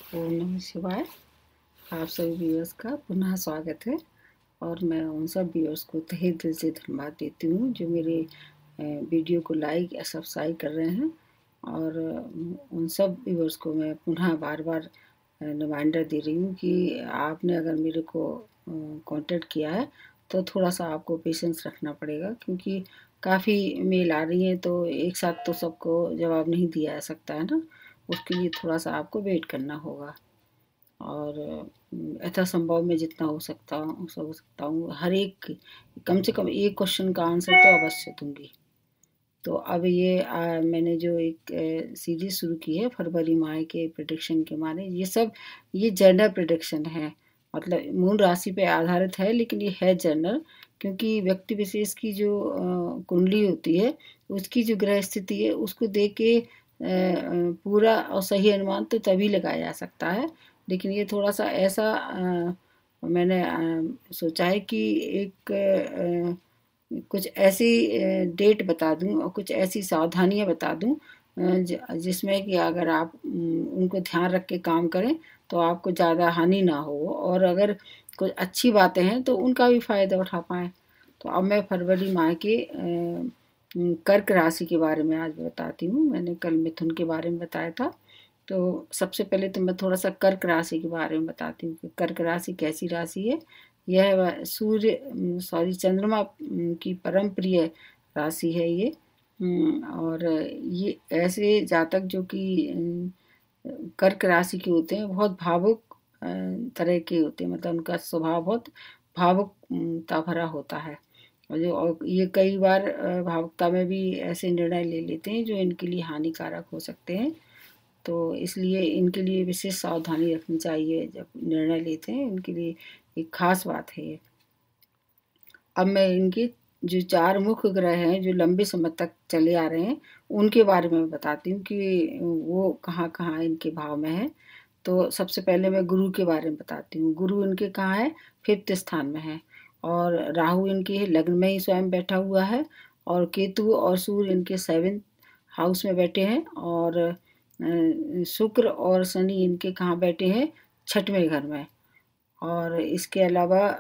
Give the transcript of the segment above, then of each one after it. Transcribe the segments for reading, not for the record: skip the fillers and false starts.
ओम नमः शिवाय। आप सभी व्यूअर्स का पुनः स्वागत है और मैं उन सब व्यूअर्स को तहे दिल से धन्यवाद देती हूँ जो मेरे वीडियो को लाइक या सब्सक्राइब कर रहे हैं। और उन सब व्यूअर्स को मैं पुनः बार बार रिमाइंडर दे रही हूँ कि आपने अगर मेरे को कांटेक्ट किया है तो थोड़ा सा आपको पेशेंस रखना पड़ेगा, क्योंकि काफ़ी मेल आ रही हैं तो एक साथ तो सबको जवाब नहीं दिया जा सकता है ना। उसके लिए थोड़ा सा आपको वेट करना होगा और यथासंभव मैं जितना हो सकता हूँ हर एक कम से कम एक क्वेश्चन का आंसर तो अवश्य दूंगी। तो अब ये मैंने जो एक सीरीज शुरू की है फरवरी माह के प्रेडिक्शन के माने, ये जनरल प्रेडिक्शन है, मतलब मूल राशि पे आधारित है, लेकिन ये है जनरल, क्योंकि व्यक्ति विशेष की जो कुंडली होती है उसकी जो ग्रह स्थिति है उसको देख के पूरा और सही अनुमान तो तभी लगाया जा सकता है। लेकिन ये थोड़ा सा ऐसा मैंने सोचा है कि एक कुछ ऐसी डेट बता दूं और कुछ ऐसी सावधानियां बता दूं जिसमें कि अगर आप उनको ध्यान रख के काम करें तो आपको ज़्यादा हानि ना हो, और अगर कुछ अच्छी बातें हैं तो उनका भी फ़ायदा उठा पाएँ। तो अब मैं फरवरी माह के कर्क राशि के बारे में आज बताती हूँ। मैंने कल मिथुन के बारे में बताया था, तो सबसे पहले तो मैं थोड़ा सा कर्क राशि के बारे में बताती हूँ कि कर्क राशि कैसी राशि है। यह चंद्रमा की परम प्रिय राशि है ये। और ये ऐसे जातक जो कि कर्क राशि के होते हैं बहुत भावुक तरह के होते हैं, मतलब उनका स्वभाव बहुत भावुकता भरा होता है। और ये कई बार भावुकता में भी ऐसे निर्णय ले लेते हैं जो इनके लिए हानिकारक हो सकते हैं। तो इसलिए इनके लिए विशेष सावधानी रखनी चाहिए जब निर्णय लेते हैं, इनके लिए एक खास बात है ये। अब मैं इनके जो 4 मुख्य ग्रह हैं जो लंबे समय तक चले आ रहे हैं उनके बारे में बताती हूँ कि वो कहाँ कहाँ इनके भाव में है। तो सबसे पहले मैं गुरु के बारे में बताती हूँ। गुरु इनके कहाँ है? 5th स्थान में है, और राहु इनके लग्न में ही स्वयं बैठा हुआ है, और केतु और सूर्य इनके 7th हाउस में बैठे हैं, और शुक्र और शनि इनके कहाँ बैठे हैं? 6वें घर में। और इसके अलावा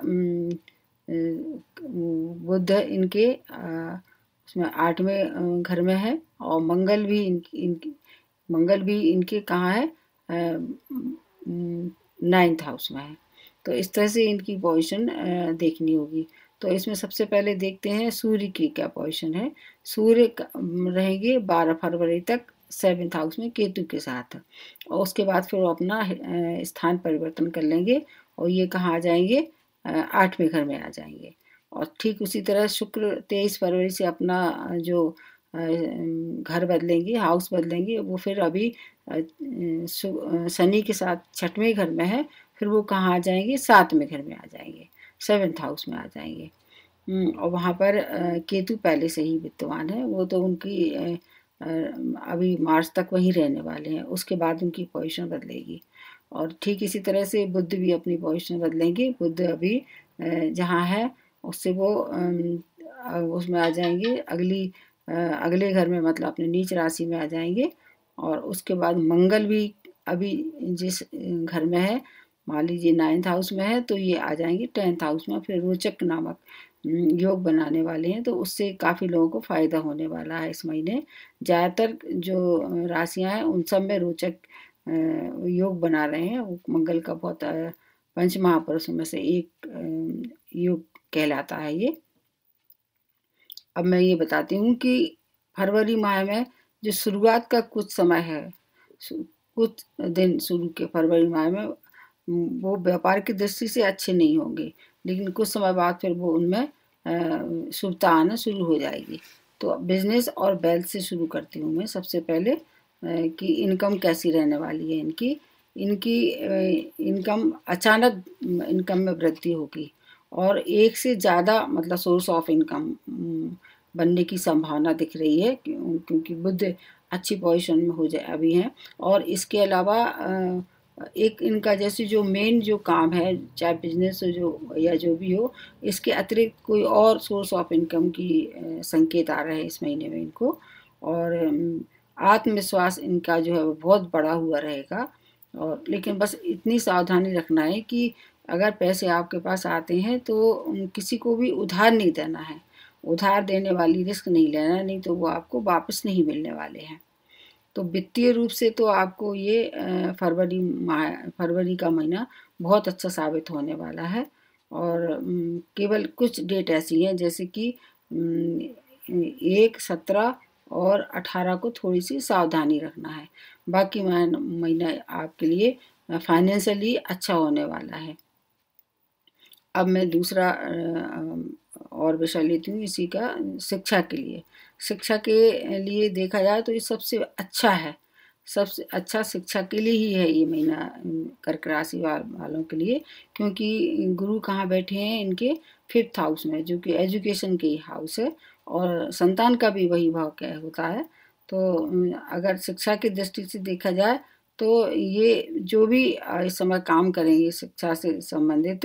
बुध इनके उसमें 8वें घर में है, और मंगल भी इनके कहाँ है? 9th हाउस में है। तो इस तरह से इनकी पोजीशन देखनी होगी। तो इसमें सबसे पहले देखते हैं सूर्य की क्या पोजीशन है। सूर्य रहेंगे 12 फरवरी तक 7th हाउस में केतु के साथ, और उसके बाद फिर वो अपना स्थान परिवर्तन कर लेंगे और ये कहाँ आ जाएंगे? 8वें घर में आ जाएंगे। और ठीक उसी तरह शुक्र 23 फरवरी से अपना जो घर बदलेंगे, हाउस बदलेंगे, वो फिर अभी शनि के साथ 6वें घर में है, फिर वो कहाँ आ जाएंगे? 7वें घर में आ जाएंगे, 7th हाउस में आ जाएंगे। और वहाँ पर केतु पहले से ही विद्यमान है, वो तो उनकी अभी मार्च तक वहीं रहने वाले हैं, उसके बाद उनकी पोजीशन बदलेगी। और ठीक इसी तरह से बुध भी अपनी पोजीशन बदलेंगे। बुध अभी जहाँ है उससे वो उसमें आ जाएंगे अगले घर में, मतलब अपने नीच राशि में आ जाएंगे। और उसके बाद मंगल भी अभी जिस घर में है, मान लीजिए 9th हाउस में है, तो ये आ जाएंगे 10th हाउस में, फिर रोचक नामक योग बनाने वाले हैं। तो उससे काफ़ी लोगों को फायदा होने वाला है इस महीने। ज़्यादातर जो राशियां हैं उन सब में रोचक योग बना रहे हैं। मंगल का बहुत पंच महापुरुषों में से एक योग कहलाता है ये। अब मैं ये बताती हूँ कि फरवरी माह में जो शुरुआत का कुछ समय है, कुछ दिन शुरू के फरवरी माह में वो व्यापार की दृष्टि से अच्छे नहीं होंगे, लेकिन कुछ समय बाद फिर वो उनमें शुभता आना शुरू हो जाएगी। तो बिजनेस और वेल्थ से शुरू करती हूँ मैं सबसे पहले कि इनकम कैसी रहने वाली है इनकी। इनकी इनकम अचानक इनकम में वृद्धि होगी, और एक से ज़्यादा मतलब सोर्स ऑफ इनकम बनने की संभावना दिख रही है, क्योंकि बुध अच्छी पोजीशन में हो जाए अभी हैं। और इसके अलावा एक इनका जैसे जो मेन जो काम है, चाहे बिजनेस हो जो या जो भी हो, इसके अतिरिक्त कोई और सोर्स ऑफ इनकम की संकेत आ रहे हैं इस महीने में इनको। और आत्मविश्वास इनका जो है वो बहुत बढ़ा हुआ रहेगा, और लेकिन बस इतनी सावधानी रखना है कि अगर पैसे आपके पास आते हैं तो किसी को भी उधार नहीं देना है। उधार देने वाली रिस्क नहीं लेना है, नहीं तो वो आपको वापस नहीं मिलने वाले हैं। तो वित्तीय रूप से तो आपको ये फरवरी का महीना बहुत अच्छा साबित होने वाला है। और केवल कुछ डेट ऐसी हैं जैसे कि 1, 17 और 18 को थोड़ी सी सावधानी रखना है। बाकी महीना आपके लिए फाइनेंशियली अच्छा होने वाला है। अब मैं दूसरा और विषय लेती हूँ इसी का, शिक्षा के लिए। शिक्षा के लिए देखा जाए तो ये सबसे अच्छा है, सबसे अच्छा शिक्षा के लिए ही है ये महीना कर्क राशि वालों के लिए, क्योंकि गुरु कहाँ बैठे हैं, इनके 5th हाउस में, जो कि एजुकेशन के हाउस है और संतान का भी वही भाव क्या होता है। तो अगर शिक्षा की दृष्टि से देखा जाए तो ये जो भी इस समय काम करेंगे शिक्षा से संबंधित,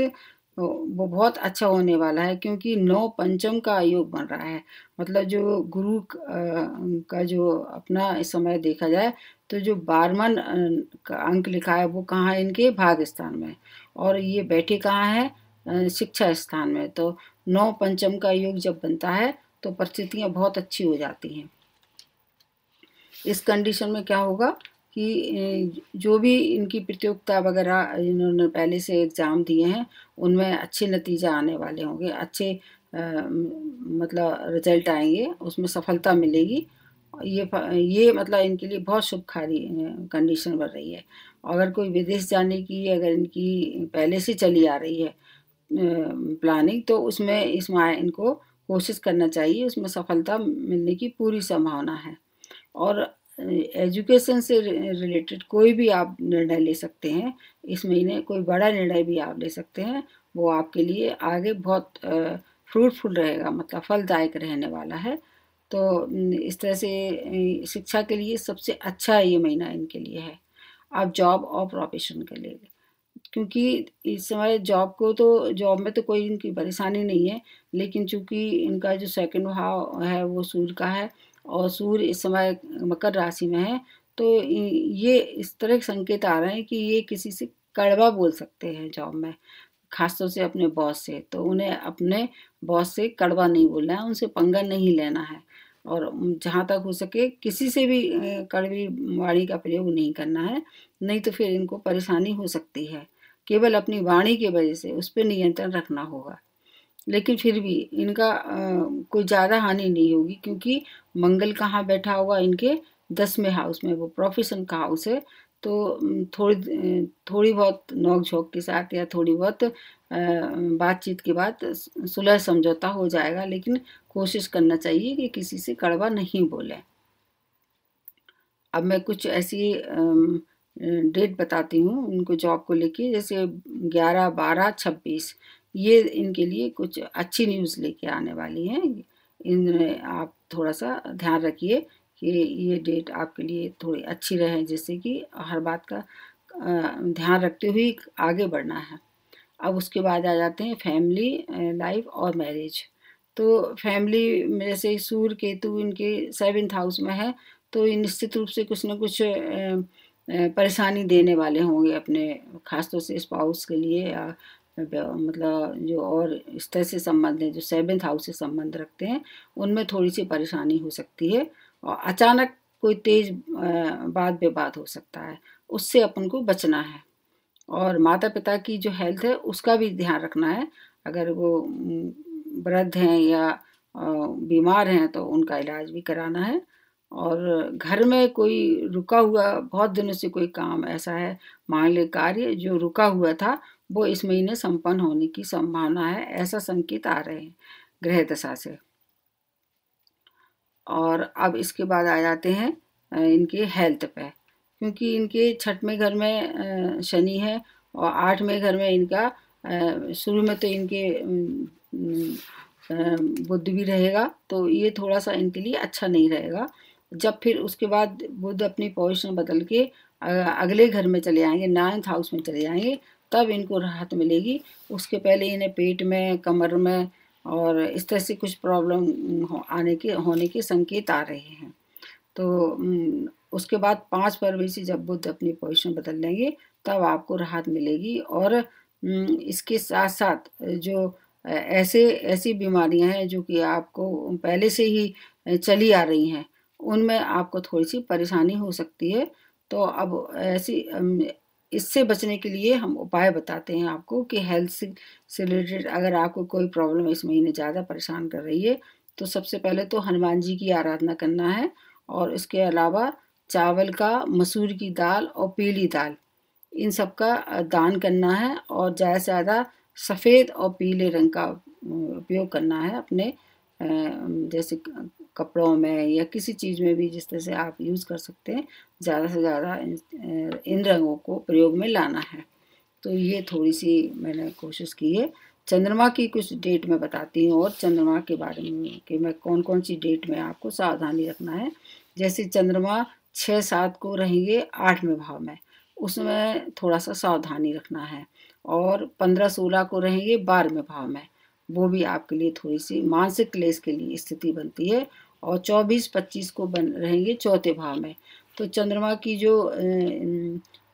वो बहुत अच्छा होने वाला है, क्योंकि 9 पंचम का योग बन रहा है। मतलब जो गुरु का जो अपना इस समय देखा जाए तो जो 12वां का अंक लिखा है वो कहाँ है, इनके भाग स्थान में, और ये बैठे कहाँ है, शिक्षा स्थान में। तो 9 पंचम का योग जब बनता है तो परिस्थितियाँ बहुत अच्छी हो जाती हैं। इस कंडीशन में क्या होगा कि जो भी इनकी प्रतियोगिता वगैरह इन्होंने पहले से एग्ज़ाम दिए हैं उनमें अच्छे नतीजे आने वाले होंगे, अच्छे मतलब रिजल्ट आएंगे, उसमें सफलता मिलेगी। ये मतलब इनके लिए बहुत शुभकारी कंडीशन बन रही है। अगर कोई विदेश जाने की अगर इनकी पहले से चली आ रही है प्लानिंग, तो उसमें इसमें इनको कोशिश करना चाहिए, उसमें सफलता मिलने की पूरी संभावना है। और एजुकेशन से रिलेटेड कोई भी आप निर्णय ले सकते हैं इस महीने, कोई बड़ा निर्णय भी आप ले सकते हैं, वो आपके लिए आगे बहुत फ्रूटफुल रहेगा, मतलब फलदायक रहने वाला है। तो इस तरह से शिक्षा के लिए सबसे अच्छा ये महीना इनके लिए है। अब जॉब और प्रोफेशन के लिए, क्योंकि इस समय जॉब में तो कोई इनकी परेशानी नहीं है, लेकिन चूंकि इनका जो सेकंड भाव है वो सूर्य का है और सूर्य इस समय मकर राशि में है, तो ये इस तरह के संकेत आ रहे हैं कि ये किसी से कड़वा बोल सकते हैं जॉब में, खासतौर से अपने बॉस से। तो उन्हें अपने बॉस से कड़वा नहीं बोलना है, उनसे पंगा नहीं लेना है, और जहाँ तक हो सके किसी से भी कड़वी वाणी का प्रयोग नहीं करना है, नहीं तो फिर इनको परेशानी हो सकती है। केवल अपनी वाणी की वजह से उस पर नियंत्रण रखना होगा। लेकिन फिर भी इनका कोई ज़्यादा हानि नहीं होगी, क्योंकि मंगल कहाँ बैठा हुआ, इनके 10वें हाउस में, वो प्रोफेशन का हाउस है। तो थोड़ी बहुत नोक झोंक के साथ या थोड़ी बहुत बातचीत के बाद सुलह समझौता हो जाएगा, लेकिन कोशिश करना चाहिए कि किसी से कड़वा नहीं बोले। अब मैं कुछ ऐसी डेट बताती हूँ इनको जॉब को लेके, जैसे 11, 12, 26, ये इनके लिए कुछ अच्छी न्यूज़ लेके आने वाली हैं। इन आप थोड़ा सा ध्यान रखिए कि ये डेट आपके लिए थोड़ी अच्छी रहे, जिससे कि हर बात का ध्यान रखते हुए आगे बढ़ना है। अब उसके बाद आ जाते हैं फैमिली लाइफ और मैरिज। तो फैमिली में जैसे सूर्य केतु इनके 7th हाउस में है, तो ये निश्चित रूप से कुछ न कुछ परेशानी देने वाले होंगे अपने, खासतौर से स्पाउस के लिए, या मतलब जो और इस तरह से संबंध है जो 7th हाउस से संबंध रखते हैं, उनमें थोड़ी सी परेशानी हो सकती है, और अचानक कोई तेज वाद विवाद हो सकता है, उससे अपन को बचना है। और माता पिता की जो हेल्थ है उसका भी ध्यान रखना है। अगर वो वृद्ध हैं या बीमार हैं तो उनका इलाज भी कराना है। और घर में कोई रुका हुआ बहुत दिनों से कोई काम ऐसा है, मांगलिक कार्य जो रुका हुआ था, वो इस महीने संपन्न होने की संभावना है, ऐसा संकेत आ रहे हैं ग्रह दशा से। और अब इसके बाद आ जाते हैं इनके हेल्थ पे, क्योंकि इनके 6वें घर में शनि है और 8वें घर में इनका शुरू में तो इनके बुध भी रहेगा, तो ये थोड़ा सा इनके लिए अच्छा नहीं रहेगा। जब फिर उसके बाद बुध अपनी पोजीशन बदल के अगले घर में चले जाएंगे, 9th हाउस में चले जाएंगे, तब इनको राहत मिलेगी। उसके पहले इन्हें पेट में, कमर में और इस तरह से कुछ प्रॉब्लम आने के होने के संकेत आ रहे हैं। तो उसके बाद 5 फरवरी से जब बुध अपनी पोजीशन बदल लेंगे तब आपको राहत मिलेगी। और इसके साथ साथ जो ऐसी बीमारियां हैं जो कि आपको पहले से ही चली आ रही हैं, उनमें आपको थोड़ी सी परेशानी हो सकती है। तो अब इससे बचने के लिए हम उपाय बताते हैं आपको कि हेल्थ से रिलेटेड अगर आपको कोई प्रॉब्लम इस महीने ज़्यादा परेशान कर रही है तो सबसे पहले तो हनुमान जी की आराधना करना है। और इसके अलावा चावल का, मसूर की दाल और पीली दाल, इन सब का दान करना है। और ज़्यादा से ज़्यादा सफ़ेद और पीले रंग का उपयोग करना है अपने जैसे कपड़ों में या किसी चीज़ में भी जिस तरह से आप यूज़ कर सकते हैं, ज़्यादा से ज़्यादा इन रंगों को प्रयोग में लाना है। तो ये थोड़ी सी मैंने कोशिश की है। चंद्रमा की कुछ डेट मैं बताती हूँ और चंद्रमा के बारे में कि मैं कौन कौन सी डेट में आपको सावधानी रखना है। जैसे चंद्रमा 6-7 को रहेंगे 8वें भाव में, उसमें थोड़ा सा सावधानी रखना है। और 15-16 को रहेंगे 12वें भाव में, वो भी आपके लिए थोड़ी सी मानसिक क्लेश के लिए स्थिति बनती है। और 24-25 को बन रहेंगे 4थे भाव में। तो चंद्रमा की जो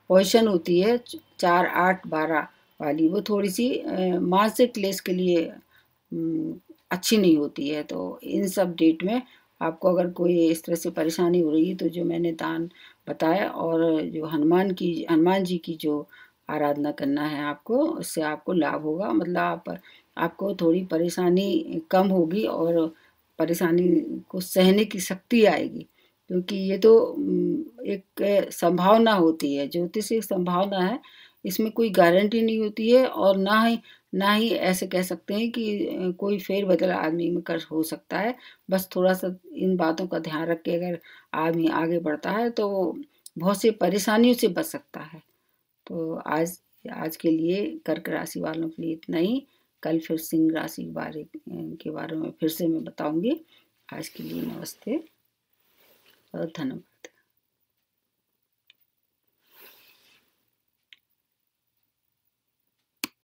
पोजीशन होती है 4-8-12 वाली, वो थोड़ी सी मानसिक क्लेश के लिए अच्छी नहीं होती है। तो इन सब डेट में आपको अगर कोई इस तरह से परेशानी हो रही है तो जो मैंने दान बताया और जो हनुमान जी की जो आराधना करना है आपको, उससे आपको लाभ होगा। मतलब आपको थोड़ी परेशानी कम होगी और परेशानी को सहने की शक्ति आएगी। क्योंकि ये तो एक संभावना होती है, ज्योतिष एक संभावना है, इसमें कोई गारंटी नहीं होती है। और ना ही ऐसे कह सकते हैं कि कोई फेरबदल आदमी में कर हो सकता है। बस थोड़ा सा इन बातों का ध्यान रख के अगर आदमी आगे बढ़ता है तो वो बहुत सी परेशानियों से बच सकता है। तो आज के लिए कर्क राशि वालों के लिए इतना ही। कल फिर सिंह राशि के बारे में फिर से मैं बताऊंगी। आज के लिए नमस्ते और धन्यवाद।